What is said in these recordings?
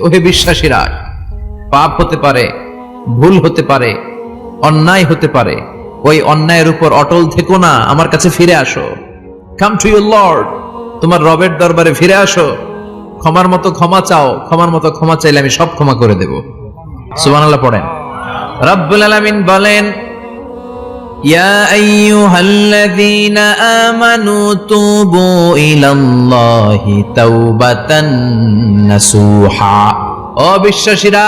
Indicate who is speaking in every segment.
Speaker 1: ওহে বিশ্বাসীরা, পাপ হতে পারে, ভুল হতে পারে, অন্যায় হতে পারে, ওই অন্যায়ের উপর অটল থেকো না, আমার কাছে ফিরে আসো। কাম টু ইউর লর্ড, তোমার রবের দরবারে ফিরে আসো, ক্ষমার মতো ক্ষমা চাও, ক্ষমার মতো ক্ষমা চাইলে আমি সব ক্ষমা করে দেব। সুবহানাল্লাহ পড়েন। রব্বুল আলামিন বলেন, ইয়া আইয়ুহাল্লাযীনা আমানু তুবু ইলাল্লাহি তাওবাতান নাসুহা। ও বিশ্বাসীরা,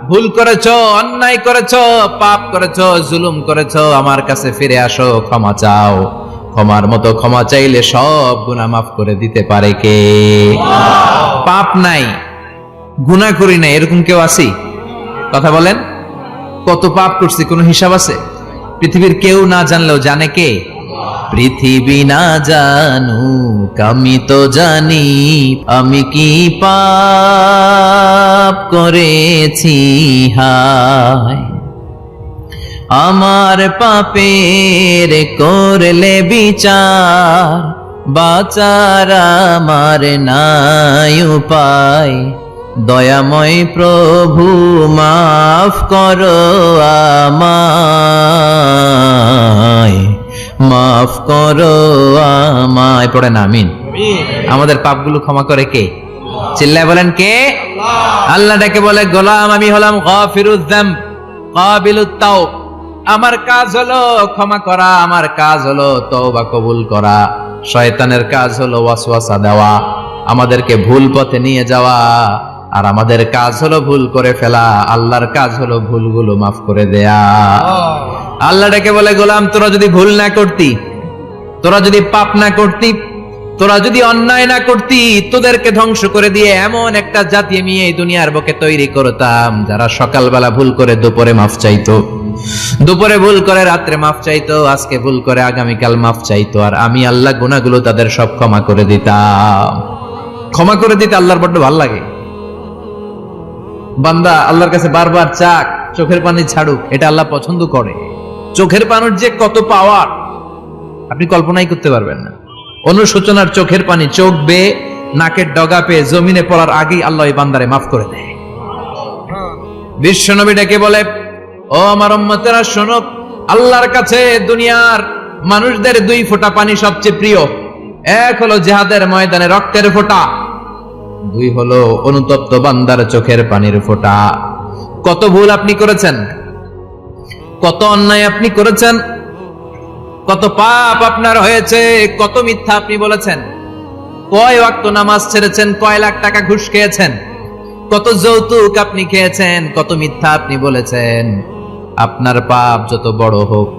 Speaker 1: ভুল করেছো, অন্যায় করেছো, পাপ করেছো, জুলুম করেছো, আমার কাছে ফিরে আসো, ক্ষমা চাও। ক্ষমার মতো ক্ষমা চাইলে সব গুনাহ মাফ করে দিতে পারে কে? পাপ নাই, গুনাহ করি না, এরকম কেউ আছে? কথা বলেন। কত পাপ করছি, কোনো হিসাব আছে? পৃথিবীর কেউ না জানলেও জানে কে? পৃথিবী না জানুক আমি তো জানি, আমি কি পাপ করেছি হায়। আমার পাপের করলে বিচার, বাঁচার আমার নাই উপায়। দয়াময় প্রভু মাফ করো আমায়, মাফ করো আমায়। পড়েন আমিন। আমাদের পাপগুলো ক্ষমা করে কে? চিল্লায় বলেন কে? আল্লাহ ডেকে বলে, গোলাম আমি হলাম গাফিরুয যামব কাবিলুত তাওব। আমার কাজ হলো ক্ষমা করা, আমার কাজ হলো তওবা কবুল করা। শয়তানের কাজ হলো ওয়াসওয়াসা দেওয়া, আমাদেরকে ভুল পথে নিয়ে যাওয়া। আর আমাদের কাজ হলো ভুল করে ফেলা, আল্লাহর কাজ হলো ভুলগুলো মাফ করে দেয়া। আল্লাহ ডেকে বলে, গোলাম তোরা যদি ভুল না করতি, তোরা যদি পাপ না করতি, তোরা যদি অন্যায় না করতি, তোদেরকে ধ্বংস করে দিয়ে এমন একটা জাতি আমি এই দুনিয়ার বুকে তৈরি করতাম, যারা সকালবেলা ভুল করে দুপুরে মাফ চাইতো, দুপুরে ভুল করে রাত্রে মাফ চাইতো, আজকে ভুল করে আগামীকাল মাফ চাইতো। আর আমি আল্লাহ গুনাহগুলো তাদের সব ক্ষমা করে দিতাম। ক্ষমা করে দিতে আল্লাহর বড্ড ভালো লাগে। বান্দা আল্লাহর কাছে বারবার চাক, চোখের পানি ছাড়ুক, এটা আল্লাহ পছন্দ করে। চোখের পানির যে কত পাওয়ার আপনি কল্পনাই করতে পারবেন না। অনুশোচনার চোখের পানি চোখ বেয়ে নাকের ডগা পেয়ে জমিনে পড়ার আগেই আল্লাহ এই বান্দারে মাফ করে দেয়। বিশ্বনবী ডেকে বলে, ও আমার উম্মতেরা শোনো, আল্লাহর কাছে দুনিয়ার মানুষদের দুই ফোঁটা পানি সবচেয়ে প্রিয়। এক হলো জিহাদের ময়দানে রক্তের ফোঁটা, দুই হলো অনুতপ্ত বান্দার চোখের পানির ফোঁটা। কত ভুল আপনি করেছেন, কত অন্যায় আপনি করেছেন, কত পাপ আপনার হয়েছে, কত মিথ্যা আপনি বলেছেন, কয় ওয়াক্ত নামাজ ছেড়েছেন, কয় লাখ টাকা ঘুষ খেয়েছেন, কত যৌতুক আপনি খেয়েছেন, কত মিথ্যা আপনি বলেছেন। আপনার পাপ যত বড় হোক,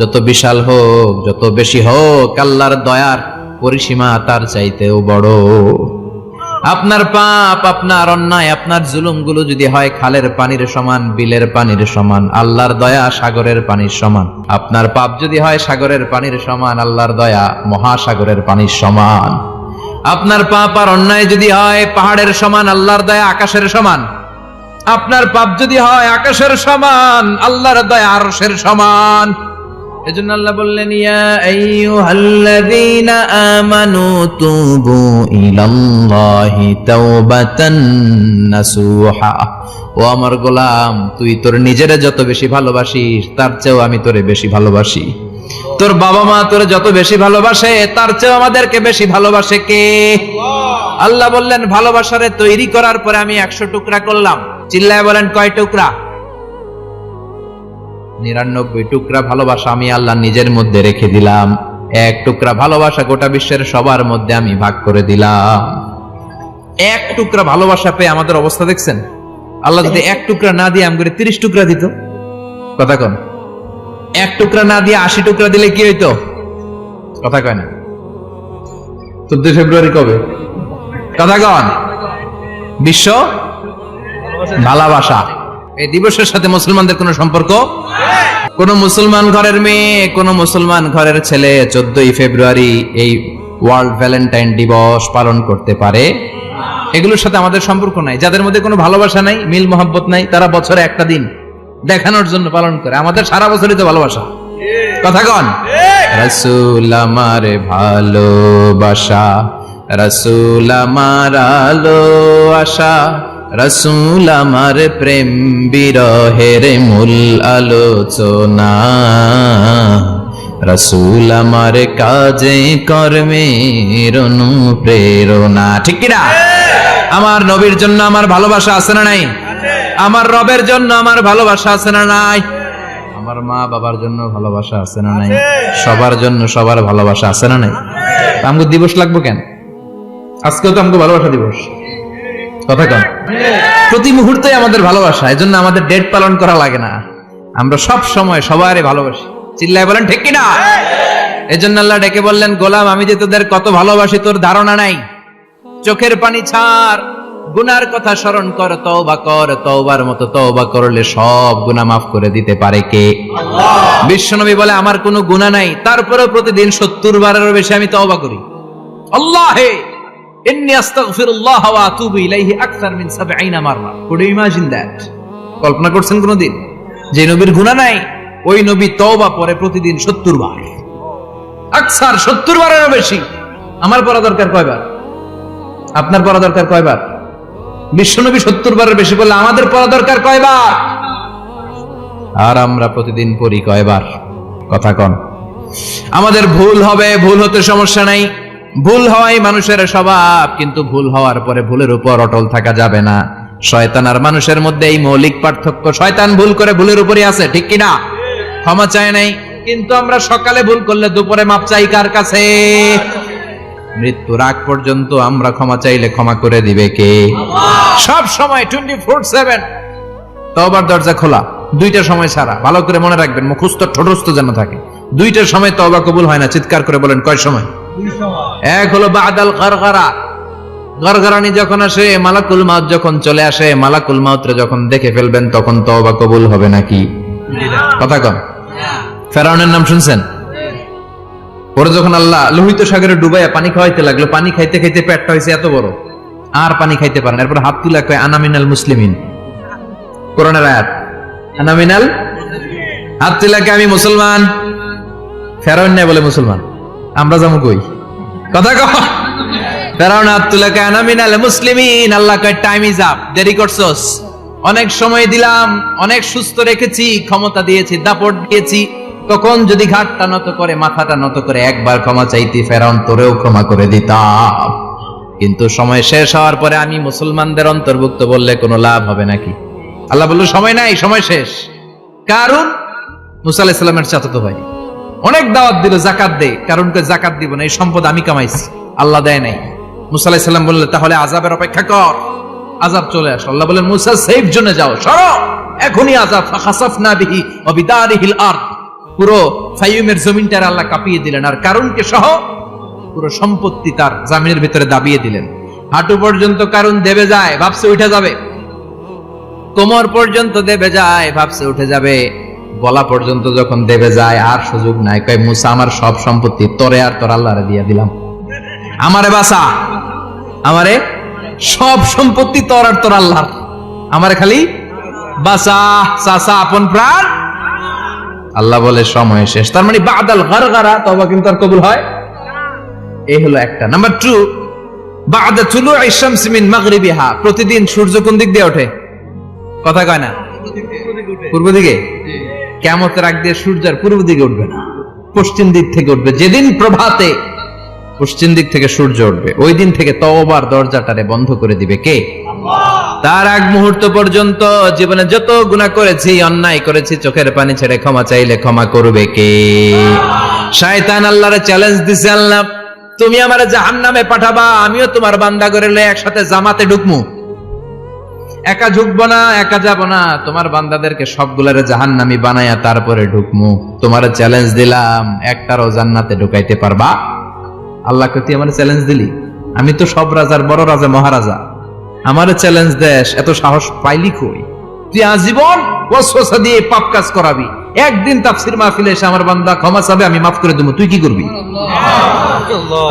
Speaker 1: যত বিশাল হোক, যত বেশি হোক, আল্লাহর দয়ার পরিসীমা তার চাইতেও বড়। আপনার পাপ, আপনার অন্যায়, আপনার জুলুমগুলো যদি হয় খালের পানির সমান, বিলের পানির সমান, আল্লাহর দয়া সাগরের পানির সমান। আপনার পাপ যদি হয় সাগরের পানির সমান, আল্লাহর দয়া মহাসাগরের পানির সমান। আপনার পাপ আর অন্যায় যদি হয় পাহাড়ের সমান, আল্লাহর দয়া আকাশের সমান। আপনার পাপ যদি হয় আকাশের সমান, আল্লাহর দয়া আরশের সমান। এজন্য আল্লাহ বললেন, ইয়া আইয়ুহাল্লাযীনা আমানু তুবু ইলাল্লাহি তাওবাতান নাসুহা। ও আমার গোলাম, তুই তোর নিজেরে যত বেশি ভালোবাসিস, তার চেয়েও আমি তোরে বেশি ভালোবাসি। তোর বাবা মা তোরে যত বেশি ভালোবাসে, তার চেয়েও আমাদেরকে বেশি ভালোবাসে কে? আল্লাহ বললেন, ভালোবাসারে তৈরি করার পরে আমি 100 টুকরা করলাম। চিল্লায় বলেন, কয় টুকরা? 99 টুকরা ভালোবাসা আমি আল্লাহ নিজের মধ্যে রেখে দিলাম। 1 টুকরা ভালোবাসা গোটা বিশ্বের সবার মধ্যে আমি ভাগ করে দিলাম। 1 টুকরা ভালোবাসা পেয়ে আমাদের অবস্থা দেখছেন? আল্লাহ যদি 1 টুকরা না দিয়ে আমগরে 30 টুকরা দিত, কথা কন। 1 টুকরা না দিয়ে 80 টুকরা দিলে কি হইতো? কথা কয় না। 14 ফেব্রুয়ারি কবে? কথা কন। বিশ্ব ভালোবাসা এই দিবসের সাথে মুসলমানদের কোন সম্পর্ক? কোন মুসলমান ঘরের মেয়ে, কোন মুসলমান ঘরের ছেলে 14 ফেব্রুয়ারি এই ওয়ার্ল্ড ভ্যালেন্টাইন দিবস পালন করতে পারে? এগুলোর সাথে আমাদের সম্পর্ক নাই। যাদের মধ্যে কোনো ভালোবাসা নাই, মিল মোহাব্বত নাই, তারা বছরে একটা দিন দেখানোর জন্য পালন করে। আমাদের সারা বছরই তো ভালোবাসা। কথা কন। রাসূল আমার ভালোবাসা, রাসূল আমার আলো আশা, রাসূল আমার প্রেম বিরহের মূল আলোচনা, রাসূল আমার কাজে কর্মের অনুপ্রেরণা। ঠিক কিনা? আমার নবীর জন্য আমার ভালোবাসা আছে না নাই? আমার রবের জন্য আমার ভালোবাসা আছে না নাই? আমার মা বাবার জন্য ভালোবাসা আছে না নাই? সবার জন্য সবার ভালোবাসা আছে না নাই? আমগো দিবস লাগবো কেন? আজকেও তো আমগো ভালোবাসা দিবস, কথা কন। প্রতি মুহূর্তে আমাদের ভালোবাসা, এজন্য আমাদের ডেট পালন করা লাগে না। আমরা সব সময় সবারই ভালোবাসি। চিল্লায় বলেন ঠিক কিনা? এজন্য আল্লাহ ডেকে বললেন, গোলাম আমি যে তোদের কত ভালোবাসি তোর ধারণা নাই। চোখের পানি ছাড়, গুনার কথা স্মরণ কর, তওবা কর। তওবার মতো তওবা করলে সব গুনাহ মাফ করে দিতে পারে কে? আল্লাহ। বিশ্বনবী বলে আমার কোনো গুনাহ নাই, তারপরেও প্রতিদিন 70 বারেরও বেশি আমি তওবা করি। আল্লাহে ইন্নী আস্তাগফিরুল্লাহ ওয়া আতুবু ইলাইহি আকসার মিন 70 মাররা। Could you imagine that? কল্পনা করছেন কোনদিন যে নবীর গুনাহ নাই, ওই নবী তওবা পড়ে প্রতিদিন 70 বার, আকসার 70 বারেরও বেশি। আমার পড়া দরকার কয়বার? আপনার পড়া দরকার কয়বার? বিশ্বনবী 70 বারের বেশি বললে আমাদের পড়া দরকার কয়বার? আর আমরা প্রতিদিন পড়ি কয়বার? কথা কন। আমাদের ভুল হবে, ভুল হতে সমস্যা নাই, ভুল হওয়াই মানুষের স্বভাব, কিন্তু ভুল হওয়ার পরে ভুলের উপর অটল থাকা যাবে না। শয়তান আর মানুষের মধ্যে এই মৌলিক পার্থক্য। শয়তান ভুল করে ভুলের উপরই আছে, ঠিক কিনা? ক্ষমা চায় নাই, কিন্তু আমরা সকালে ভুল করলে দুপুরে মাপ চাই কার কাছে? মৃত্যুর আগ পর্যন্ত আমরা ক্ষমা চাইলে ক্ষমা করে দিবে কে? সব সময় 24/7 তওবার দরজা খোলা, দুইটার সময় ছাড়া। ভালো করে মনে রাখবেন, মুখস্থ ঠোঁটস্থ যেন থাকে। দুইটার সময় তওবা কবুল হয় না, চিৎকার করে বলেন কয় সময়? এক হলো বাদাল গারগারা, গারগারানি যখন আসে, মালাকুল মাউত যখন চলে আসে, মালাকুল মাউতরে যখন দেখে ফেলবেন তখন তওবা কবুল হবে নাকি? কথা কন। ফেরাউনের নাম শুনছেন? পরে যখন আল্লাহ লোহিত সাগরে ডুবাইয়া পানি খাওয়াইতে লাগলো, পানি খাইতে খাইতে পেটটা হয়েছে এত বড়, আর পানি খাইতে পারেন। এরপর হাত তুলে কয় আনা মিনাল মুসলিমিন। কোরআনের আয়াত, আনা মিনাল, হাত তুলে কয় আমি মুসলমান। ফেরাউন না বলে মুসলমান, আমরা যাবো কই? কথা কও। ফেরাউন হাত তুলে কয় আনা মিনাল মুসলিমিন। আল্লাহ কয় টাইম ইজ আপ, দেরি করছস। অনেক সময় দিলাম, অনেক সুস্থ রেখেছি, ক্ষমতা দিয়েছি, দাপট দিয়েছি, তখন যদি ঘাটটা নত করে, মাথাটা নত করে একবার ক্ষমা চাইতি, ফেরাউন তোরেও ক্ষমা করে দিতাম। কিন্তু সময় শেষ হওয়ার পরে আমি মুসলমানদের অন্তর্ভুক্ত বললে কোনো লাভ হবে নাকি? আল্লাহ বলল সময় নাই, সময় শেষ। কারণ মুসা আলাইহিস সালামের চাচাতো ভাই অনেক দাওয়াত দিল, জাকাত দে। কারণ কে জাকাত দিব না, এই সম্পদ আমি কামাইছি, আল্লাহ দেয় নাই। মুসা আলাইহিস সালাম বললেন তাহলে আযাবের অপেক্ষা কর, আযাব চলে আসে। আল্লাহ বলেন মুসা সেফ জোনে যাও, সরো, এখনই আযাব। ফাখাসাফনা বিহি ওয়া বিদারিহিল আরদ, পুরো ফাইয়ুমের জমিনটার আল্লাহ কাঁপিয়ে দিলেন, আর কারুনকে সহ পুরো সম্পত্তি তার জামিনের ভিতরে দাবিয়ে দিলেন। হাঁটু পর্যন্ত কারুন দেবে যায়, ভাবছে উঠে যাবে। কোমর পর্যন্ত দেবে যায়, ভাবছে উঠে যাবে। গলা পর্যন্ত যখন দেবে যায়, আর সুযোগ নাই। কয় মুসা আমার সব সম্পত্তি তোরে আর তোর আল্লাহরে দিয়ে দিলাম, আমারে বাঁচা, আমারে সব সম্পত্তি তোর আর তোর আল্লাহর, আমারে খালি বাঁচা, চাচা আপন প্রাণ। আল্লাহ বলে সময় শেষ। তার মানে বাদাল গারগারা তওবা কিন্তু আর কবুল হয়? এই হলো একটা। নাম্বার 2, বাদা তুলুই শামসি মিন মাগরিবিহা, প্রতিদিন সূর্য কোন দিক দিয়ে ওঠে? কথা কয় না? পূর্ব দিকে। কিয়ামতের আগ দিয়ে সূর্য আর পূর্ব দিকে উঠবে না, পশ্চিম দিক থেকে উঠবে। যেদিন প্রভাতে পশ্চিম দিক থেকে সূর্য উঠবে, ওই দিন থেকে তওবার দরজাটারে বন্ধ করে দিবে কে? আল্লাহ। তার আগ মুহূর্ত পর্যন্ত জীবনে যত গুনাহ করেছি, অন্যায় করেছি, চোখের পানি ছেড়ে ক্ষমা চাইলে ক্ষমা করবে কে? শয়তান আল্লাহরে চ্যালেঞ্জ দিছে, আল্লাহ তুমি আমারে জাহান্নামে পাঠাবা, আমিও তোমার বান্দা করে লয়ে একসাথে জামাতে ঢুকমু। একা ঢুকবো না, একা যাব না, তোমার বান্দাদেরকে সবগুলারে জাহান্নামী বানায়া তারপরে ঢুকমু। তোমার চ্যালেঞ্জ দিলাম, একটারও জান্নাতে ঢুকাইতে পারবা? আল্লাহকে তুই আমার চ্যালেঞ্জ দিলি? আমি তো সব রাজার বড় রাজা, মহারাজা, আমার চ্যালেঞ্জ দেশ, এত সাহস পাইলি কই? তুই আজীবন ওয়াসওয়াসা দিয়ে পাপ কাজ করাবি, একদিন তাফসীর মাহফিলে এসে আমার বান্দা ক্ষমা চাবে, আমি মাফ করে দেব, তুই কি করবি?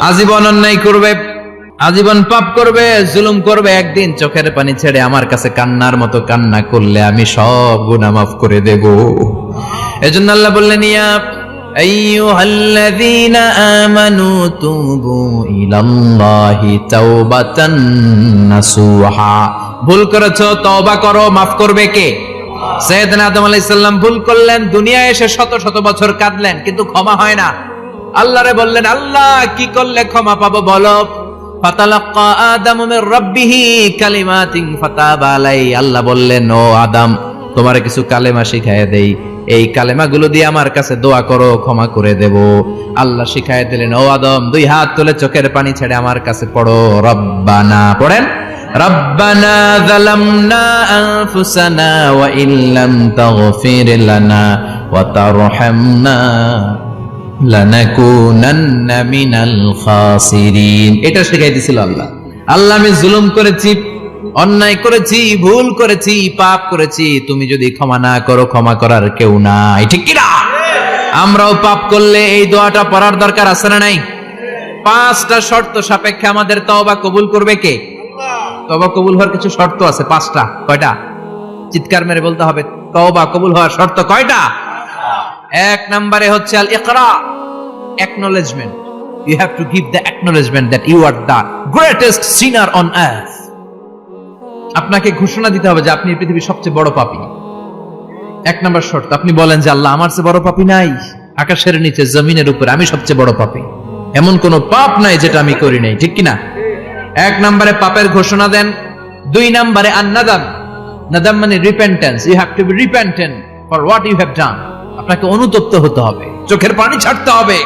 Speaker 1: আজীবন অন্যায় করবে, আজীবন পাপ করবে, জুলুম করবে, একদিন চোখের পানি ছেড়ে আমার কাছে কান্নার মতো কান্না করলে আমি সব গুনাহ মাফ করে দেব। এজন্য আল্লাহ বললেন ইয়া আইয়ুহাল্লাযীনা আমানু তুবু ইলাল্লাহি তাওবাতান নাসুহা, ভুল করেছো, তওবা করো, মাফ করবে কে? সাইয়েদনা আদম আলাইহিস সালাম ভুল করলেন, দুনিয়ায় এসে শত শত বছর কাঁদলেন, কিন্তু ক্ষমা হয় না। আল্লাহরে বললেন, আল্লাহ কি করলে ক্ষমা পাবো বলো? ফাতালাক্কা আদামু মির রাব্বিহি কালিমাতিন ফাতাবা আলাইহি। আল্লাহ বললেন, ও আদম, তোমারে কিছু কালেমা শিখায় দেই, এই কালেমাগুলো দিয়ে আমার কাছে দোয়া করো, ক্ষমা করে দেব। আল্লাহ শিখায় দিলেন, ও আদম, দুই হাত তুলে চোখের পানি ছেড়ে আমার কাছে পড়ো, রব্বানা, পড়েন, রব্বানা যালামনা আনফুসানা ওয়া ইল্লাম তাগফির লানা ওয়া তারহামনা লানাকুনান্না মিনাল খাসিরিন। এটা শিখাই দিয়েছিল আল্লাহ। আল্লাহ, আমি জুলুম করেছি, অন্যায় করেছি, ভুল করেছি, পাপ করেছি, তুমি যদি ক্ষমা না করো, ক্ষমা করার কেউ নাই, ঠিক কি না? আমরাও পাপ করলে এই দোয়াটা পড়ার দরকার আছে না নাই? 5টা শর্ত সাপেক্ষে আমাদের তওবা কবুল করবে কে? তওবা কবুল হওয়ার কিছু শর্ত আছে 5টা। কয়টা? চিৎকার মেরে বলতে হবে, তওবা কবুল হওয়ার শর্ত কয়টা? 1 নম্বরে হচ্ছে আল ইকরা, acknowledgement. You have to give the acknowledgement that you are the greatest sinner on earth. আপনাকে ঘোষণা দিতে হবে যে আপনি পৃথিবীর সবচেয়ে বড় পাপী। 1 নম্বর শর্ত, আপনি বলেন যে আল্লাহ, আমার চেয়ে বড় পাপী নাই, আকাশের নিচে জমিনের উপরে আমি সবচেয়ে বড় পাপী, এমন কোন পাপ নাই যেটা আমি করি নাই, ঠিক কিনা? 1 নম্বরে পাপের ঘোষণা দেন। 2 নম্বরে আন-নাদাম, নাদাম মানে repentance. You have to be repentant for what you have done. আপনাকে অনুতপ্ত হতে হবে, চোখের পানি ছাড়তে হবে।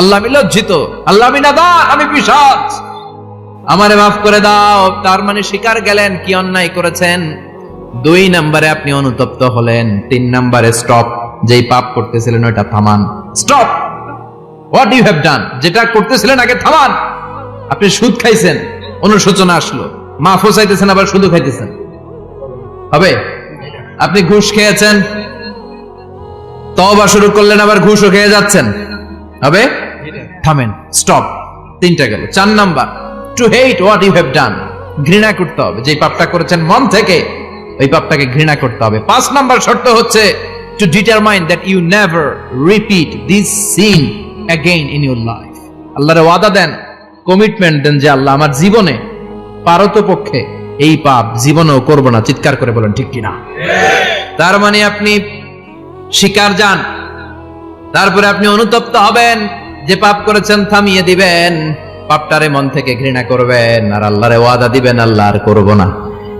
Speaker 1: আল্লাহ, আমি লজ্জিত, আল্লাহ আমি নাদান, আমি পিশাচ, আমারে মাফ করে দাও। তার মানে স্বীকার গেলেন কি অন্যায় করেছেন। 2 নম্বরে আপনি অনুতপ্ত হলেন। 3 নম্বরে স্টপ, যেই পাপ করতেছিলেন ওটা থামান, stop what you have done, যেটা করতেছিলেন আগে থামান। আপনি সুদ খাইছেন, অনুশোচনা আসলো, মাফও চাইতেছেন, আবার সুদও খাইতেছেন, হবে? আপনি ঘুষ খেয়েছেন, তওবা শুরু করলেন, আবার ঘুষও খেয়ে যাচ্ছেন, হবে? থামেন, স্টপ। 3টা গেল। 4 number, to hate what you have done, ঘৃণা করতে হবে, যে পাপটা করেছেন মন থেকে ওই পাপটাকে ঘৃণা করতে হবে। 5 নাম্বার শর্ত হচ্ছে to determine that you never repeat this sin again in your life. আল্লাহর ওয়াদা দেন, কমিটমেন্ট দেন যে আল্লাহ, আমার জীবনে পারতপক্ষে এই পাপ জীবনেও করব না। চিৎকার করে বলেন ঠিক কিনা? তার মানে আপনি স্বীকার যান, তারপরে আপনি অনুতপ্ত হবেন, যে পাপ করেছেন থামিয়ে দিবেন, পাপটারে মন থেকে ঘৃণা করবেন, আর আল্লাহরে ওয়াদা দিবেন, আল্লাহ আর করব না।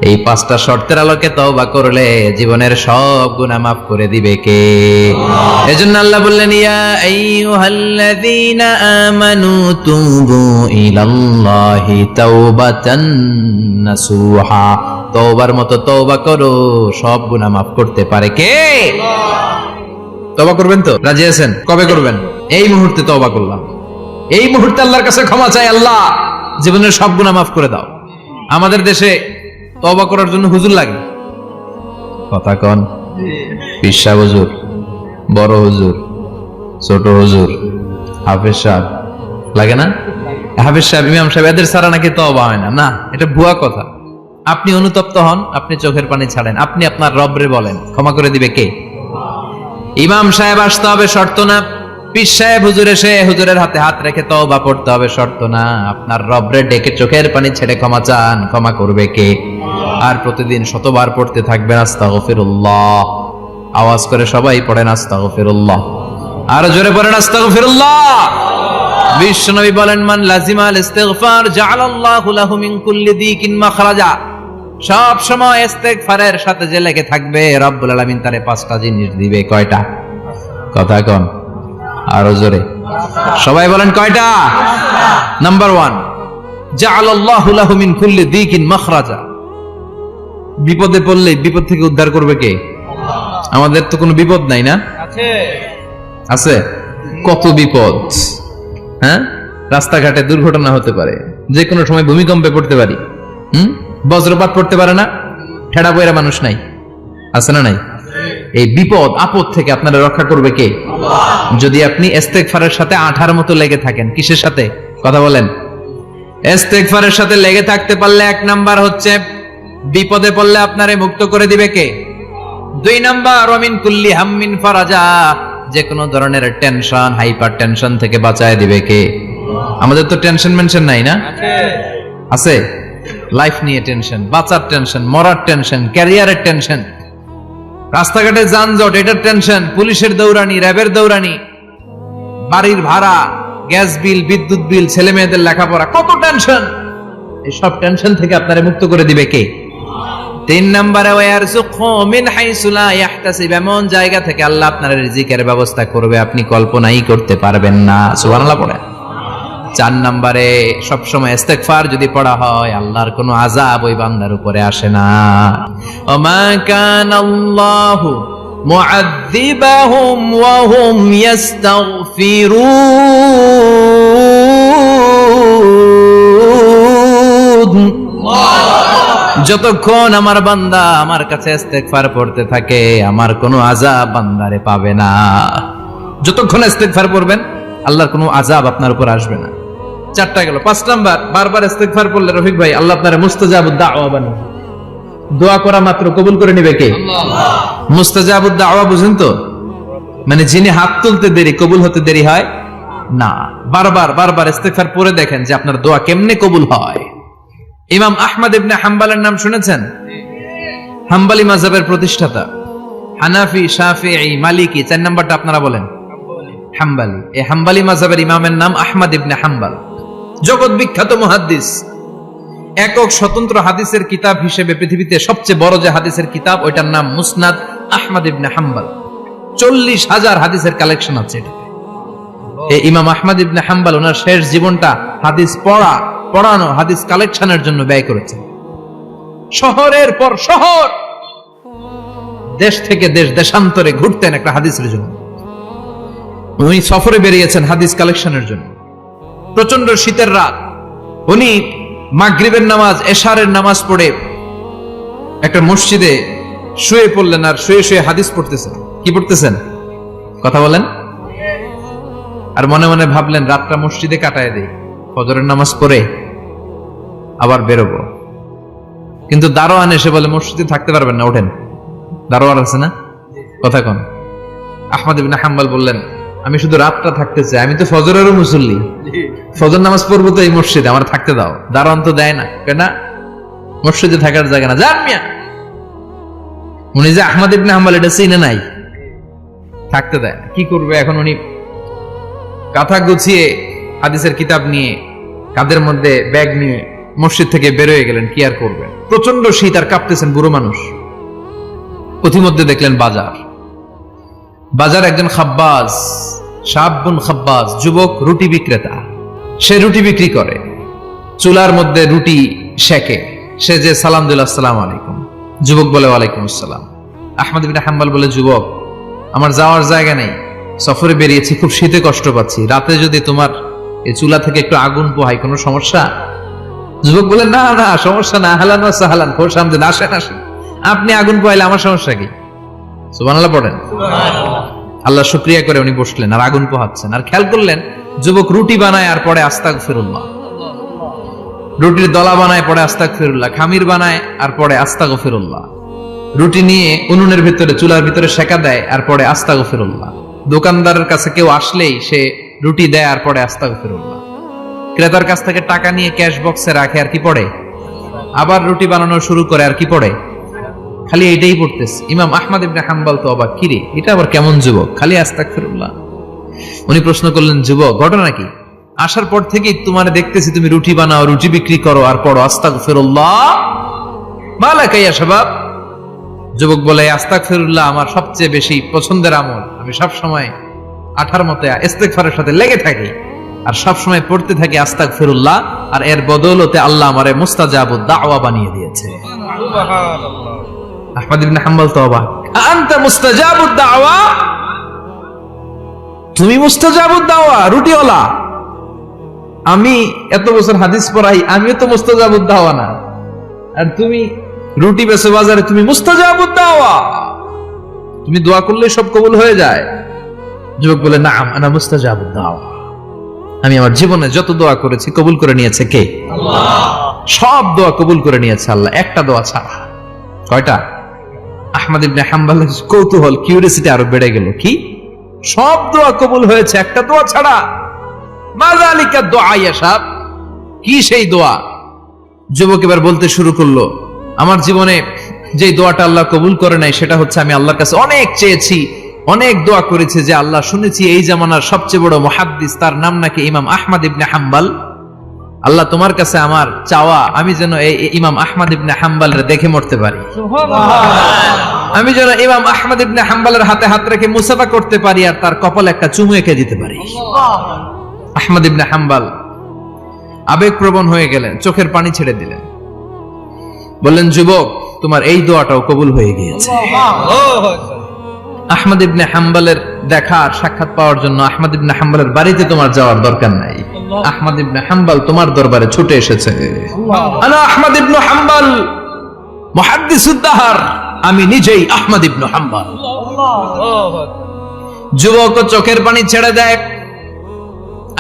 Speaker 1: এই 5টা শর্তের আলোকে তওবা করলে জীবনের সব গুনাহ মাফ করে দিবে কে? এজন্য আল্লাহ বললেন, ইয়া আইয়ুহাল্লাযীনা আমানু তুবু ইলাল্লাহি তাওবাতান নাসুহা। তওবার মতো তওবা করো, সব গুনাহ মাফ করতে পারে কে? তওবা করবেন তো? রাজি আছেন? কবে করবেন? এই মুহূর্তে তওবা করলাম, এই মুহূর্তে আল্লাহর কাছে ক্ষমা চাই, আল্লাহ জীবনের সব গুনাহ মাফ করে দাও। আমাদের দেশে তওবা করার জন্য হুজুর লাগে, কথা কন, পিসা হুজুর, বড় হুজুর, ছোট হুজুর, হাফেজ সাহেব লাগে না? হাফেজ সাহেব, ইমাম সাহেব, এদের ছাড়া নাকি তওবা হয় না। না, এটা ভুয়া কথা। আপনি অনুতপ্ত হন, আপনি চোখের পানি ছাড়েন, আপনি আপনার রবরে বলেন, ক্ষমা করে দিবে কে? ইমাম সাহেব আসতে হবে শর্ত না, পীর সাহেব হুজুর এসে হুজুরের হাতে হাত রেখে তওবা পড়তে হবে শর্ত না। আপনার রবরে ডেকে চোখের পানি ছেড়ে ক্ষমা চান, ক্ষমা করবে কে? আর প্রতিদিন শতবার পড়তে থাকবেন আস্তাগফিরুল্লাহ। আওয়াজ করে সবাই পড়েন আস্তাগফিরুল্লাহ, আর জোরে পড়েন আস্তাগফিরুল্লাহ। বিশ্বনবী বলেন, মান লাজিমাল ইস্তিগফার জাআলাল্লাহু লাহু মিন কুল্লি দিকিন মাখরাজা। সব সময় ইস্তেগফারের সাথে যে লেগে থাকবে, রব্বুল আলামিন তারে 5টা জিনিস দিবে। কয়টা? কথা কন, আরো জোরে সবাই বলেন, কয়টা? নাম্বার 1, জাআলাল্লাহু লাহু মিন কুল্লি দিকিন মাখরাজা। বিপদে পড়লে বিপদ থেকে উদ্ধার করবে কে? আমাদের তো কোনো বিপদ নাই না? আছে। কত বিপদ, হ্যাঁ? রাস্তাঘাটে দুর্ঘটনা হতে পারে, যে কোনো সময় ভূমিকম্পে পড়তে পারি, বজ্রপাত পড়তে পারে না, ঠেড়া বইরা মানুষ নাই, আছে না নাই? এই বিপদ আপদ থেকে আপনারা রক্ষা করবে কে? যদি আপনি ইস্তেগফারের সাথে আঠার মতো লেগে থাকেন। কিসের সাথে? কথা বলেন। ইস্তেগফারের সাথে লেগে থাকতে পারলে 1 নাম্বার হচ্ছে বিপদে পড়লে আপনারে মুক্ত করে দিবে কে? 2 নাম্বার, ওয়ামিন কুল্লি হাম্মিন ফারাজা। যে কোনো ধরনের টেনশন, হাইপার টেনশন থেকে বাঁচায় দিবে কে? আমাদের তো টেনশন মেনশন নাই না? আছে। লাইফ নিয়ে টেনশন, বাঁচার টেনশন, মরার টেনশন, ক্যারিয়ারের টেনশন, রাস্তাঘাটে যানজট এটার টেনশন, পুলিশের দৌড়ানি, র্যাবের দৌড়ানি, বাড়ির ভাড়া, গ্যাস বিল, বিদ্যুৎ বিল, ছেলে মেয়েদের লেখাপড়া, কত টেনশন। এই সব টেনশন থেকে আপনারে মুক্ত করে দিবে কে? 3 নম্বরে ওয়ারযুকহু মিন হাইসু লা ইয়াহতাসিব, এমন জায়গা থেকে আল্লাহ আপনার রিজিকের ব্যবস্থা করবে আপনি কল্পনাই করতে পারবেন না। সুবহানাল্লাহ পড়ে। 4 নম্বরে সবসময় ইস্তেগফার যদি পড়া হয় আল্লাহর কোনো আযাব ওই বান্দার উপরে আসে না। ওমা কানাল্লাহু মুআযযিবাহুম ওয়া হুম ইস্তাগফিরুন। যতক্ষণ আমার বান্দা আমার কাছে ইস্তেগফার পড়তে থাকে আমার কোনো আযাব বান্দারে পাবে না। যতক্ষণ ইস্তেগফার পড়বেন আল্লাহর কোনো আযাব আপনার উপর আসবে না। 4টা গেল। 5 নাম্বার, বারবার ইস্তেগফার পড়লে রফিক ভাই আল্লাহ আপনারে মুস্তাজাবুদ দাওয়া বানাবে। দোয়া করা মাত্র কবুল করে নেবে কে? আল্লাহ। মুস্তাজাবুদ দাওয়া বুঝেন তো? মানে যিনি হাত তুলতে দেরি কবুল হতে দেরি হয় না। বারবার ইস্তেগফার পড়ে দেখেন যে আপনার দোয়া কেমনে কবুল হয়। ইমাম আহমদ ইবনে হাম্বলের নাম শুনেছেন? হাম্বলি মাযহাবের প্রতিষ্ঠাতা। হানাফি, শাফিঈ, মালিকি, 4 নাম্বারটা আপনারা বলেন হাম্বলি। এই হাম্বলি মাযহাবের ইমামের নাম আহমদ ইবনে হাম্বল। জগৎ বিখ্যাত মুহাদ্দিস। একক স্বতন্ত্র হাদিসের কিতাব হিসেবে পৃথিবীতে সবচেয়ে বড় যে হাদিসের কিতাব ওইটার নাম মুসনাদ আহমদ ইবনে হাম্বল। 40,000 হাদিসের কালেকশন আছে এটাতে। এই ইমাম আহমদ ইবনে হাম্বল ওনার শেষ জীবনটা হাদিস পড়ানো, হাদিস কালেকশনের জন্য ব্যয় করেছেন। শহরের পর শহর, দেশ থেকে দেশ, দেশান্তরে ঘুরতেন একটা হাদিসের জন্য। উনি সফরে বেরিয়েছেন হাদিস কালেকশনের জন্য। প্রচন্ড শীতের রাত, উনি মাগরিবের নামাজ, এশারের নামাজ পড়ে একটা মসজিদে শুয়ে পড়লেন আর শুয়ে শুয়ে হাদিস পড়তেছেন। কি পড়তেছেন? কথা বলেন। আর মনে মনে ভাবলেন রাতটা মসজিদে কাটায় দেই, ফজরের নামাজ পড়ে আবার বেরোবো। কিন্তু দারোয়ান এসে বলে মসজিদে থাকতে পারবেন না, ওঠেন। দারোয়ান আছে না? কথা কন। আহমদ ইবনে হাম্বল বললেন আমি শুধু রাতটা থাকতে চাই, আমি তো ফজরেরও মুসল্লি, ফজর নামাজ পড়বো তো এই মসজিদে, আমার থাকতে দাও। দারোয়ান তো দেয় না, কেন? মসজিদে থাকার জায়গা না, যান মিয়া। উনি যে আহমদ ইবনে হাম্বল এটা চিনে নাই, থাকতে দেয়। কি করবে এখন? উনি কাঁথা গুছিয়ে হাদিসের কিতাব নিয়ে কাঁধের মধ্যে ব্যাগ নিয়ে মসজিদ থেকে বের হয়ে গেলেন। কি আর করবেন, প্রচন্ড শীত আর কাঁপতেছেন, বুড়ো মানুষ। পথিমধ্যে দেখলেন বাজার একজন খাব্বাজ, শাবুন খাব্বাজ, যুবক রুটি বিক্রেতা। সে রুটি বিক্রি করে, চুলার মধ্যে রুটি সেকে। সে যে সালাম দিল আসসালামু আলাইকুম, যুবক বলে ওয়ালাইকুম আসসালাম। আহমদ ইবনে হাম্বল বলে যুবক আমার যাওয়ার জায়গা নেই, সফরে বেরিয়েছি, খুব শীতে কষ্ট পাচ্ছি, রাতে যদি তোমার এই চুলা থেকে একটু আগুন পোহাই কোনো সমস্যা? যুবক বলে না না সমস্যা না, আহলান ওয়া সাহলান, খোশ আমদেদ, আসেন আসেন, আপনি আগুন পোহাইলে আমার সমস্যা কি? সুবহানাল্লাহ পড়েন। আল্লাহ শুকরিয়া করে উনি বসলেন আর আগুন পোহাচ্ছেন। আর খেয়াল করলেন যুবক রুটি বানায় আর পরে আস্তাগফিরুল্লাহ, রুটির দলা বানায় পরে আস্তাগফিরুল্লাহ, খামির বানায় আর পরে আস্তাগফিরুল্লাহ, রুটি নিয়ে উনুনের ভিতরে চুলার ভিতরে সেকা দেয় আর পরে আস্তাগফিরুল্লাহ। দোকানদারের কাছে কেউ আসলেই সে রুটি দেয় আর পরে আস্তাগফিরুল্লাহ। ক্রেতার কাছ থেকে টাকা নিয়ে ক্যাশ বক্সে রাখে আর কি পড়ে? আবার রুটি বানানো শুরু করে আর কি পড়ে? খালি এটাই পড়তেছে। ইমাম আহমদ ইবনে হাম্বল তো অবাক, কিরে এটা আবার কেমন যুবক, খালি আস্তাগফিরুল্লাহ। উনি প্রশ্ন করলেন যুবক ঘটনা কি? আসার পর থেকেই তোমার দেখতেছি তুমি রুটি বানাও, রুটি বিক্রি করো আর পড়ো আস্তাগফিরুল্লাহ, মালাকা ইয়া শাবাব। যুবক বলে আস্তাগফিরুল্লাহ আমার সবচেয়ে বেশি পছন্দের আমল, আমি সব সময় আঠার মতো ইস্তেগফারের সাথে লেগে থাকি আর সব সময় পড়তে থাকি আস্তাগফিরুল্লাহ, আর এর বদৌলতে আল্লাহ আমারে মুস্তাজাবুদ দাওয়া বানিয়ে দিয়েছে। সুবহানাল্লাহ। আহমদ ইবনে হাম্বল তো অবাক, আনতা মুস্তাজাবুদ দাওয়া, তুমি মুস্তাজাবুদ দাওয়া রুটিওয়ালা? আমি এত বছর হাদিস পড়াই, আমিও তো মুস্তাজাবুদ দাওয়া না, আর তুমি রুটি বেচো বাজারে, তুমি মুস্তাজাবুদ দাওয়া, তুমি দোয়া করলে সব কবুল হয়ে যায়? যুবক বলে নাম আনা মুস্তাজাবুদ দাওয়া, আমি আমার জীবনে যত দোয়া করেছি কবুল করে নিয়েছে কে? আল্লাহ। সব দোয়া কবুল করে নিয়েছে আল্লাহ, একটা দোয়া ছাড়া। কয়টা? আহমদ ইবনে হাম্বলের কৌতূহল, কিউরিওসিটি আরো বেড়ে গেল। কি? সব দোয়া কবুল হয়েছে একটা দোয়া ছাড়া। মাযালিকা দুআ ইয়া শাব, কি সেই দোয়া? যুবক এবার বলতে শুরু করলো, আমার জীবনে যে দোয়াটা আল্লাহ কবুল করে নাই সেটা হচ্ছে আমি আল্লাহর কাছে অনেক চেয়েছি, অনেক দোয়া করেছি যে আল্লাহ, শুনেছি এই জামানার সবচেয়ে বড় মুহাদ্দিস, তার নাম নাকি ইমাম আহমদ ইবনে হাম্বল। আল্লাহ তোমার কাছে আমার চাওয়া, আমি যেন এই ইমাম আহমদ ইবনে হাম্বলরে দেখে মরতে পারি, আমি যেন ইমাম আহমদ ইবনে হাম্বলের হাতে হাত রেখে মুসাফা করতে পারি আর তার কপালে একটা চুমু এঁকে দিতে পারি। আহমদ ইবনে হাম্বল আবেগপ্রবণ হয়ে গেলেন, চোখের পানি ছেড়ে দিলেন, বললেন, যুবক, তোমার এই দোয়াটাও কবুল হয়ে গিয়েছে। আহমদ ইবনে হাম্বলের দেখা আর সাক্ষাৎ পাওয়ার জন্য আহমদ ইবনে হাম্বলের বাড়িতে তোমার যাওয়ার দরকার নাই, আহমদ ইবনে হাম্বল তোমার দরবারে ছুটে এসেছে। আনা আহমদ ইবনে হাম্বল মুহাদ্দিসুদ দাহর, আমি নিজেই আহমদ ইবনে হাম্বল। যুবক চোখের পানি ছেড়ে দেয়,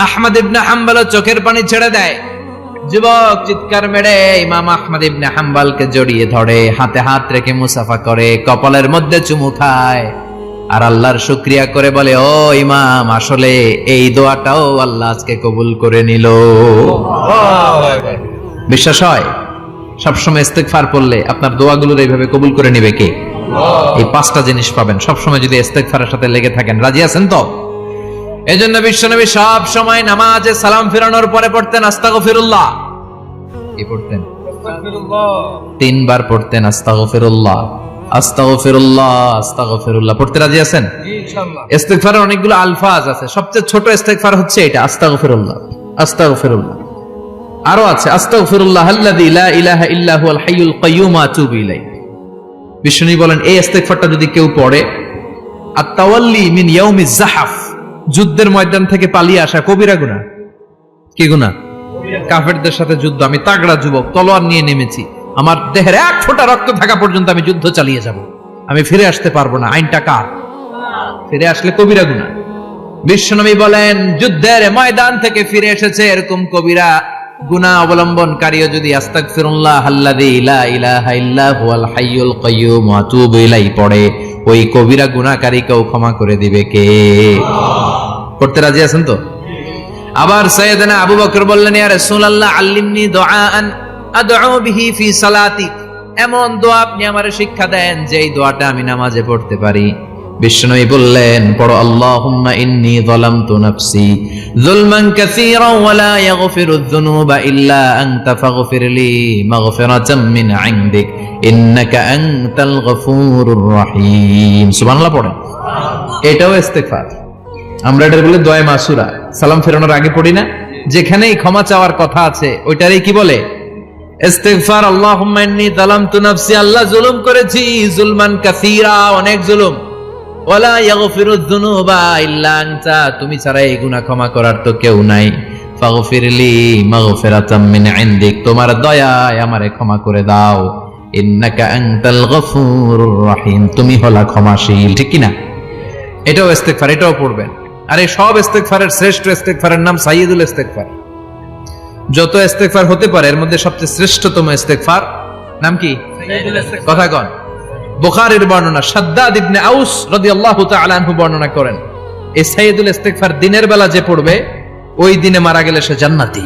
Speaker 1: আহমদ ইবনে হাম্বল চোখের পানি ছেড়ে দেয়। যুবক চিৎকার মেরে ইমাম আহমদ ইবনে হাম্বলকে জড়িয়ে ধরে, হাতে হাত রেখে মুসাফা করে, কপালের মধ্যে চুমু খায় আর আল্লাহর শুকরিয়া করে বলে, ও ইমাম, আসলে এই দোয়াটাও আল্লাহ আজকে কবুল করে নিল। বিশ্বাস হয়? সবসময় ইস্তেগফার পড়লে আপনার দোয়াগুলোর এইভাবে কবুল করে নিবে কে? এই পাঁচটা জিনিস পাবেন সবসময় যদি ইস্তেগফারের সাথে লেগে থাকেন। রাজি আছেন তো? এজন্য বিশ্বনবী সব সময় নামাজে সালাম ফিরানোর পরে পড়তেন আস্তাগফিরুল্লাহ। কি পড়তেন? তিনবার পড়তেন আস্তাগফিরুল্লাহ, আস্তাগফিরুল্লাহ, আস্তাগফিরুল্লাহ। পড়তে রাজি আছেন? ইনশাআল্লাহ। ইস্তেগফারের অনেকগুলো আলফাজ আছে, সবচেয়ে ছোট ইস্তেগফার হচ্ছে এটা, আস্তাগফিরুল্লাহ, আস্তাগফিরুল্লাহ। আরো আছে আস্তাগফিরুল্লাহ আল্লাযী লা ইলাহা ইল্লা হুয়াল হাইয়ুল কাইয়্যুম ওয়া আতুবু ইলাইহি। বিশ্বনবী বলেন, এই ইস্তেগফারটা যদি কেউ পড়ে, আত-তাওয়াল্লি মিন ইয়াউমিজ জাহাফ, যুদ্ধের ময়দান থেকে পালিয়ে আসা কবিরা গুনাহ। কি গুনাহ? কাফেরদের সাথে যুদ্ধ, আমি তাগড়া যুবক, তলোয়ার নিয়ে নেমেছি, আমার দেহের এক ফোঁটা রক্ত থাকা পর্যন্ত আমি যুদ্ধ চালিয়ে যাব, আমি ফিরে আসতে পারবো না, আইনটা কার? ফিরে আসলে কবিরা গুনাহ। বিশ্বনবী বলেন, যুদ্ধের ময়দান থেকে ফিরে এসেছে এরকম কবিরা গুনাহ অবলম্বনকারীও যদি আস্তাগফিরুল্লাহ আল্লাযী লা ইলাহা ইল্লা হুয়াল হাইয়ুল কাইয়্যুম ওয়া আতুবু ইলাইহি পড়ে, ওই কবিরা গুনাহকারীকেও ক্ষমা করে দিবে কে? করতে রাজি আছেন তো? আবার সাইয়েদনা আবু বকর বললেন, ইয়া রাসূলুল্লাহ আল্লিমনি দুআআন আদউ বিহি ফি সালাতি, এমন দোয়া আপনি আমারে শিক্ষা দেন যে এই দোয়াটা আমি নামাজে পড়তে পারি। বিশ্বনবী বললেন, পড়ো, আল্লাহুম্মা ইন্নী যালামতু নাফসি যুলমান কাসীরান ওয়া লা ইয়াগফিরুয যুনুবা ইল্লা আনতা ফাগফিরলি মাগফিরাতাম মিন ইনদিক ইন্নাকা আনতাল গফুরুর রহিম। সুবহানাল্লাহ পড়েন। এটাও ইস্তেগফার। আমরা এটার বলে দোয়া মাসুরা, সালাম ফেরানোর আগে পড়ি না? যেখানেই ক্ষমা চাওয়ার কথা আছে ওইটারই কি বলে? ইস্তেগফার। আল্লাহুম্মা ইন্নী যালামতু নাফসি, আল্লাহ জুলুম করেছি, যুলমান কাসীরা, অনেক জুলুম, ওয়ালা ইয়াগফিরুয যুনুবা ইল্লা আনতা, তুমি ছাড়া এই গুনাহ ক্ষমা করার তো কেউ নাই, ফাগফিরলি মাগফিরাতাম মিন ইনদিক, তোমার দয়ায় আমারে ক্ষমা করে দাও, ইন্নাকা আনতাল গফুরুর রহিম, তুমি হলা ক্ষমাশীল। ঠিক কি না? এটাও ইস্তেগফার, এটাও পড়বেন। আর এই সব ইস্তেগফারের শ্রেষ্ঠ ইস্তেগফারের নাম সাইয়্যিদুল ইস্তেগফার। যত ইস্তেগফার হতে পারে এর মধ্যে সবচেয়ে শ্রেষ্ঠতম ইস্তেগফার নাম কি? সাইয়্যিদুল ইস্তেগফার। কথা কন। বুখারীর বর্ণনা, শাদ্দাদ ইবনে আউস রাদিয়াল্লাহু তাআলা আনহু বর্ণনা করেন, এই সাইয়্যিদুল ইস্তেগফার দিনের বেলা যে পড়বে ওই দিনে মারা গেলে সে জান্নাতি।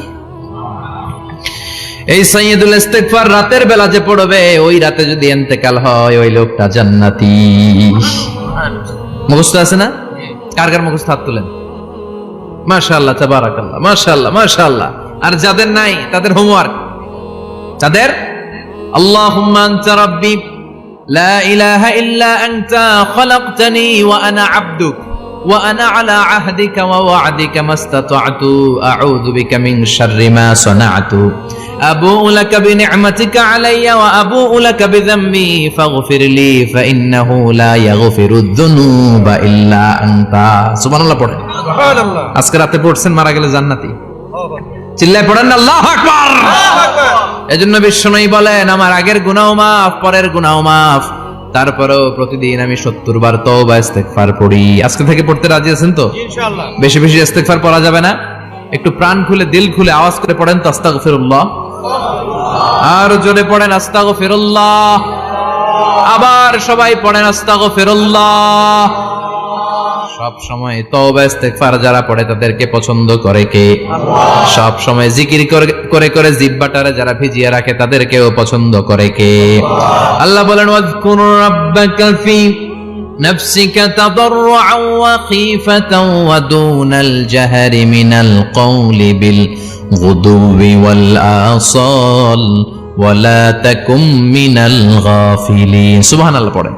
Speaker 1: এই সাইয়্যিদুল ইস্তেগফার রাতের বেলা যে পড়বে ওই রাতে যদি ইন্তেকাল হয় ওই লোকটা জান্নাতি। মুখস্থ আছে না? কার কার মুখস্থ হাত তুলেন। মাশাআল্লাহ, তাবারাকাল্লাহ, মাশাআল্লাহ, মাশাআল্লাহ। আর যাদের নাই তাদের হোমওয়ার্ক, তাদের আল্লাহুম্মা আনতা রাব্বি লা ইলাহা ইল্লা আনতা খালাকতানি ওয়া আনা আবদুক ওয়া আনা আলা আহদিকা ওয়া ওয়া'দিকা মাস্তাতা'তু আউযু বিকা মিন শাররি মা সানা'তু আবু'ু লাকা বিনি'মাতিকা আলাইয়া ওয়া আবু'ু লাকা বিযামবি ফাগফিরলি ফাইন্নাহু লা ইয়াগফিরুয যুনুবা ইল্লা আনতা। সুবহানাল্লাহ পড়েন। সুবহানাল্লাহ। আজকে রাতে পড়ছেন, মারা গেলে জান্নাতি। চিল্লায় পড়েন আল্লাহু আকবার। এজন্য বিশ্বনবী বলেন, আমার আগের গুনাহ মাফ, পরের গুনাহ মাফ, তারপরেও প্রতিদিন আমি 70 বার তওবা ইস্তেগফার পড়ি। আজকে থেকে পড়তে রাজি আছেন তো? ইনশাআল্লাহ। বেশি বেশি ইস্তেগফার পড়া যাবে না? একটু প্রাণ খুলে, দিল খুলে আওয়াজ করে পড়েন তো আস্তাগফিরুল্লাহ। আর জোরে পড়েন আস্তাগফিরুল্লাহ। আবার সবাই পড়েন আস্তাগফিরুল্লাহ। সব সময় তওবা ইস্তেগফার যারা পড়ে তাদেরকে পছন্দ করে কে? আল্লাহ। সব সময় জিকির করে করে জিহ্বাটারে যারা ভিজিয়ে রাখে তাদেরকেও পছন্দ করে কে? আল্লাহ বলেন ওয়াজকুর রাব্বাকা ফি নাফসিকা তাদাররুআন ওয়া খীফাতান ওয়া দুনাল জাহরি মিনাল কওলি বিল গুদুবি ওয়াল আসাল ওয়া লা তাকুম মিনাল গাফিলিন। সুবহানাল্লাহ পড়েন।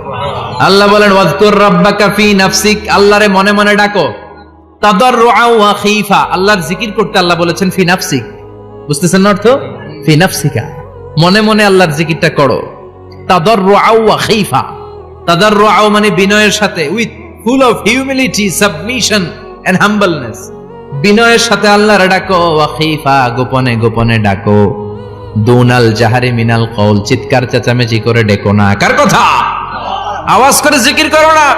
Speaker 1: আল্লাহ বলেন ওয়াজকুর রাব্বাকা ফি নাফসিক, আল্লাহরে মনে মনে ডাকো। তাদাররুআন ওয়া খীফা, আল্লাহর জিকির করতে আল্লাহ বলেছেন ফি নাফসিক, বুঝতেছেন না অর্থ? ফি নাফসিকা, মনে মনে আল্লাহর জিকিরটা করো। তাদাররুআন ওয়া খীফা, তাদাররুআন মানে বিনয়ের সাথে, with full of humility, submission and humbleness, বিনয়ের সাথে আল্লাহরে ডাকো। ওয়া খীফা, গোপনে গোপনে ডাকো। দুনাল জাহারি মিনাল কওল, চিৎকার চেঁচামেচি করে ডেকো না। কার কথা? আওয়াজ করে জিকির করো না।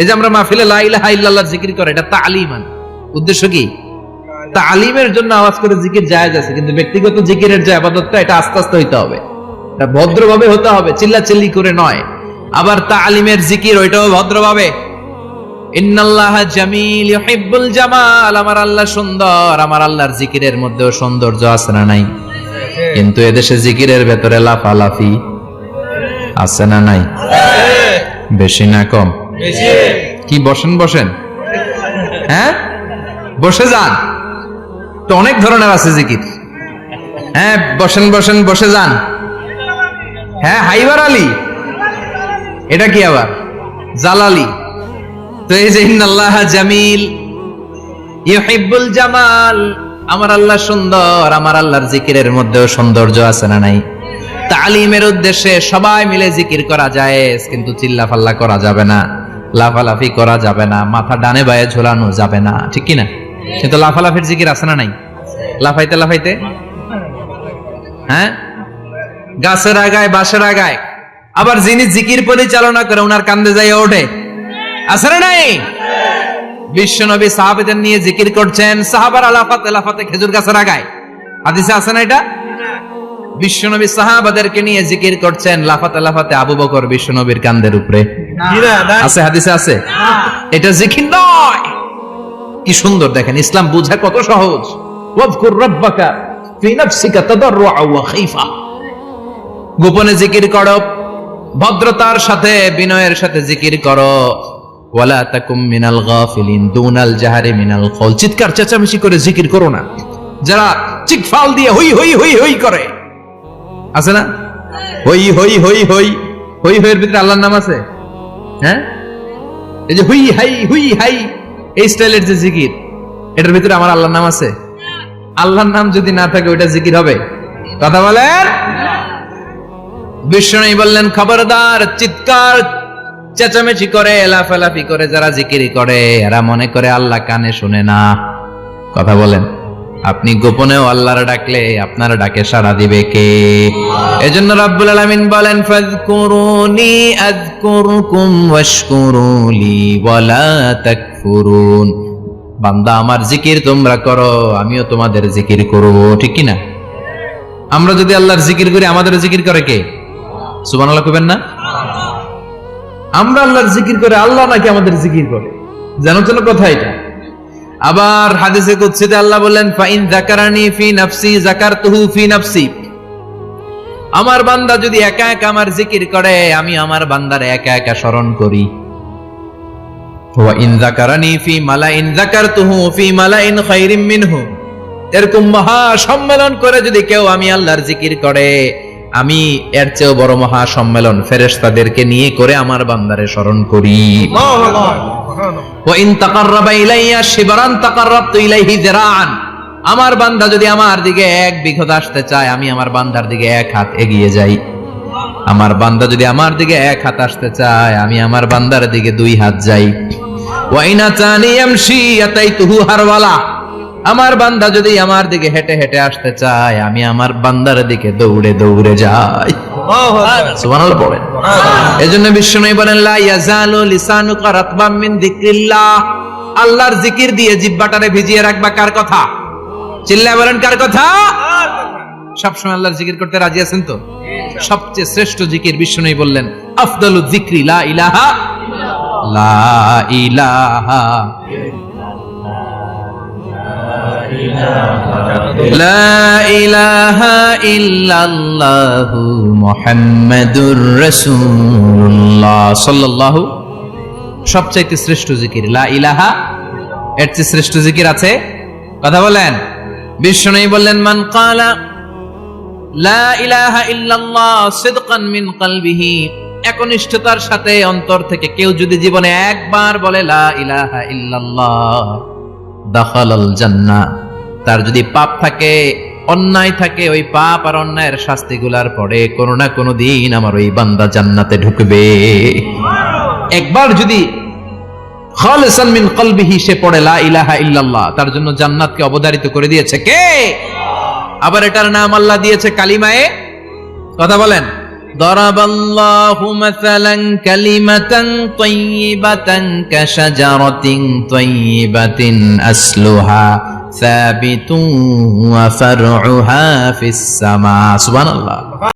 Speaker 1: এই যে আমরা মাহফিলে লা ইলাহা ইল্লাল্লাহ জিকির করে, এটা তালিমান। উদ্দেশ্য কি? তালিমের জন্য আওয়াজ করে জিকির জায়েজ আছে, কিন্তু ব্যক্তিগত জিকিরের যে ইবাদতটা, এটা আস্তে আস্তে হইতে হবে, এটা ভদ্রভাবে হতে হবে, চিল্লাচিল্লি করে নয়। আবার তালিমের জিকির ওইটাও ভদ্রভাবে। ইন্নাল্লাহা জামিল ইউহিব্বুল জামাল, আমার আল্লাহ সুন্দর, আমার আল্লাহর জিকিরের মধ্যেও সৌন্দর্য আছে না নাই? কিন্তু এদেশে জিকিরের ভেতরে লাফালাফি আছে না নাই? বেশি না কম? কি বসেন বসেন, হ্যাঁ বসে যান তো, অনেক ধরনের আছে জিকির। হ্যাঁ বসেন বসেন, বসে যান। হ্যাঁ হাইবার আলী, এটা কি আবার জালালি? তো এই যে ইন্নাল্লাহা জামিল ইউহিব্বুল জামাল, আমার আল্লাহ সুন্দর, আমার আল্লাহর জিকিরের মধ্যেও সৌন্দর্য আছে না নাই? তালিমের উদ্দেশ্যে সবাই মিলে জিকির করা যায়, কিন্তু চিল্লাফাল্লা করা যাবে না, লাফালাফি করা যাবে না, মাথা ডানে বায়ে ঝোলানো যাবে না, ঠিক কি না? কিন্তু লাফালাফির জিকির আছে না নাই? লাফাইতে লাফাইতে, হ্যাঁ গাছের আগায় বাঁশের আগায়। আবার যিনি জিকির পরিচালনা করে ওনার কান্দে যাই ওঠে, আছে না নাই? বিশ্বনবী সাহাবাদের নিয়ে জিকির করছেন, সাহাবারা লাফাতে লাফাতে খেজুর গাছের আগায়। হাদিসে আছে না এটা? বিশ্বনবী সাহাবাদেরকে নিয়ে জিকির করছেন, লাফাতে লাফাতে আবু বকর বিশ্বনবীর কান্দের উপরে। আছে হাদিসে আছে? এটা জিকির নয়। কি সুন্দর দেখেন, ইসলাম বুঝা কত সহজ। ওয়াজকুর রাব্বাকা ফি নাফসিকা তাদাররুআন ওয়া খীফা, গোপনে জিকির করো, ভদ্রতার সাথে বিনয়ের সাথে জিকির করো। ওয়ালা তাকুম মিনাল গাফিলিন, দুনাল জাহারি মিনাল কওল, চিৎকার চেঁচামেচি করে জিকির করো না। যারা চিকফাল দিয়ে হই হই হই হই করে, আছে না? হই হই হই হই হই হইয়ের ভিতরে আল্লাহর নাম আছে। হ্যাঁ এই যে হুই হাই হুই হাই, এই স্টাইলের যে জিকির, এটার ভিতরে আমার আল্লাহর নাম আছে? আল্লাহর নাম যদি না থাকে ওইটা জিকির হবে? কথা বলেন। বিষ্ণু বললেন খবরদার, চিৎকার চেঁচামেচি করে লাফালাফি করে যারা জিকিরি করে, এরা মনে করে আল্লাহ কানে শুনে না। কথা বলেন। আপনি গোপনেও আল্লাহর ডাকলে আপনার ডাকে সাড়া দিবে কে? এজন্য রাব্বুল আলামিন বলেন ফাযকুরুনি আযকুরকুম ওয়াশকুরুলি ওয়ালা তাকফুরুন। বান্দা আমার জিকির তোমরা করো, আমিও তোমাদের জিকির করব, ঠিক কি না? আমরা যদি আল্লাহর জিকির করি, আমাদের জিকির করে কে? সুবহানাল্লাহ কইবেন না? আমরা আল্লাহর জিকির করে, আল্লাহ নাকি আমাদের জিকির করে? জানো তো কথা এটা। আবার হাদিসে কুদসিতে আল্লাহ বলেন ফাইন যাকারানি ফি নাফসি যাকারতুহু ফি নাফসি, আমার বান্দা যদি একা একা আমার জিকির করে, আমি আমার বান্দারে একা একা স্মরণ করি। ওয়া ইন যাকারানি ফি মালাইন যাকারতুহু ফি মালাইন খায়রিম মিনহু, এরকম মহা সম্মেলন করে যদি কেউ আমি আল্লাহর জিকির করে, আমি এর চেয়েও বড় মহা সম্মেলন ফেরেশতাদেরকে নিয়ে করে আমার বান্দারে স্মরণ করি। ওয়া ইন তাকাররাবা ইলাইয়া শিবরান তাকাররাবতু ইলাইহি যিরাআন, আমার বান্দা যদি আমার দিকে এক বিঘত আসতে চায়, আমি আমার বান্দার দিকে এক হাত এগিয়ে যাই। আমার বান্দা যদি আমার দিকে এক হাত আসতে চায়, আমি আমার বান্দার দিকে দুই হাত যাই। ওয়া ইন আতানি ইয়ামশি আতাইতুহু হারওয়ালা, আমার বান্দা যদি আমার দিকে হেঁটে হেঁটে আসতে চায়, আমি আমার বান্দার দিকে দৌড়ে দৌড়ে যাই। সুবহানাল্লাহ পড়েন। এজন্য বিশ্বনবী বলেন লা ইয়াজালু লিসানুকা রাতবাম মিন যিকরিল্লাহ, আল্লাহর জিকির দিয়ে জিহ্বাটারে ভিজিয়ে রাখবা। কার কথা? চিল্লায় বলেন কার কথা? সবসময় আল্লাহর জিকির করতে রাজি আছেন তো? সবচেয়ে শ্রেষ্ঠ জিকির বিশ্বনবী বললেন আফদালু যিকরি লা ইলাহা লা ইলাহা লা ইলাহা ইল্লাল্লাহু মুহাম্মাদুর রাসূলুল্লাহ সাল্লাল্লাহু। সবচাইতে শ্রেষ্ঠ জিকির লা ইলাহা, এর চেয়ে শ্রেষ্ঠ জিকির আছে? কথা বলেন। বিশ্বনবী বললেন, মান ক্বালা লা ইলাহা ইল্লাল্লাহ সিদকান মিন কলবিহি, একনিষ্ঠতার সাথে অন্তর থেকে কেউ যদি জীবনে একবার বলে লা ইলাহা ইল্লাল্লাহ, দাখালাল জান্নাহ, তার যদি পাপ থাকে, অন্যায় থাকে, ওই পাপ আর অন্যায়ের শাস্তিগুলার পরে কোনো না কোনো দিন আমার ওই বান্দা জান্নাতে ঢুকবে। একবার যদি খালিসান মিন কলবিহি সে পড়ে লা ইলাহা ইল্লাল্লাহ, তার জন্য জান্নাতকে অবধারিত করে দিয়েছে কে? আবার এটার নাম আল্লাহ দিয়েছে কালিমায়ে, কথা বলেন, দরাবাল্লাহু মাসালান কালিমাতান তাইয়িবাতান কাশাজারাতিন তাইয়িবাতিন আসলুহা সাবিতুন ওয়া ফারউহা ফিস সামা। সুবহানাল্লাহ।